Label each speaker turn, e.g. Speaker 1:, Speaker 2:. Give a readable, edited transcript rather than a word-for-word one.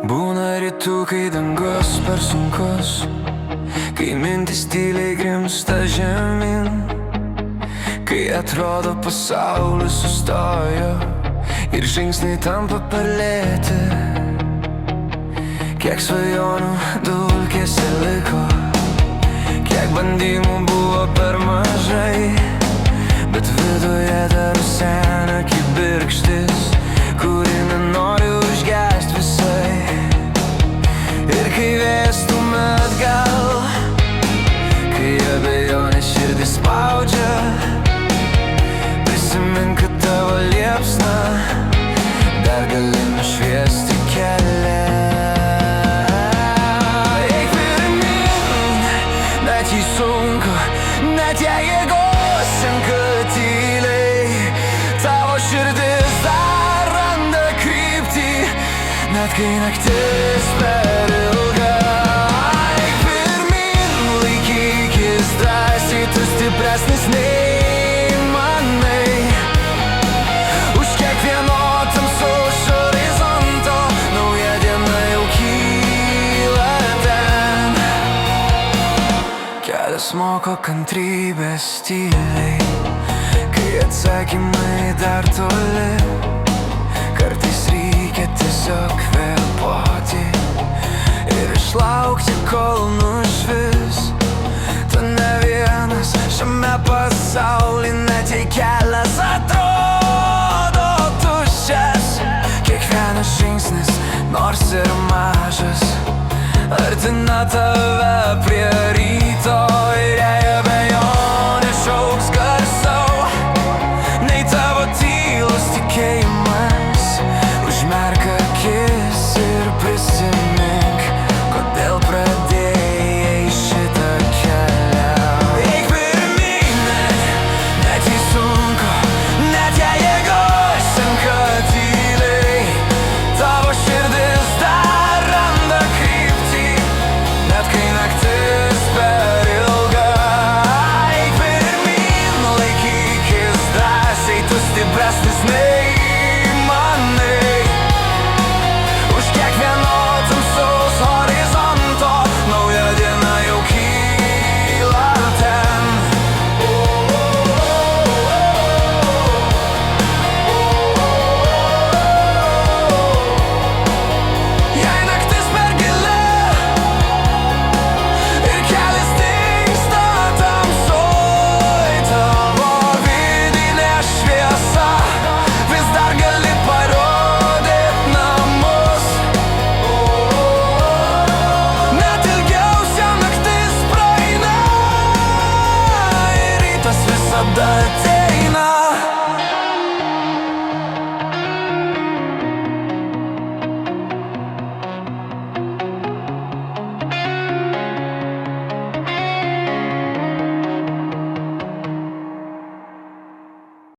Speaker 1: Būna rytų, kai dangus per sunkus, kai mintis tyliai grimsta žemyn, kai atrodo pasaulis sustojo ir žingsniai tampa per lėti. Kiek svajonių dulkėse liko, kiek bandymų buvo per mažai, bet viduje dar sena kibirkštis, kuri nenori užgest visai. Ir kai vėjas stumia atgal, kai abejonės širdį spaudžia, prisimink, kad tavo liepsna dar gali nušviesti kelią. Eik pirmyn, net jei sunku, net jei jėgos senka tyliai, tavo širdis dar randa kryptį, net kai naktis per ilga. Eik pirmyn, laikykis drąsiai, tu stipresnis nei manai. Už kiekvieno tamsaus horizonto nauja diena jau kyla ten. Kelias moko kantrybės tyliai, kai atsakymai dar toli. Kartais reikia tiesiog kvėpuoti ir išlaukti, kol nušvis. Tu ne vienas šiame pasauly, net jei kelias atrodo tuščias. Kiekvienas žingsnis, nors ir mažas, artina tave prie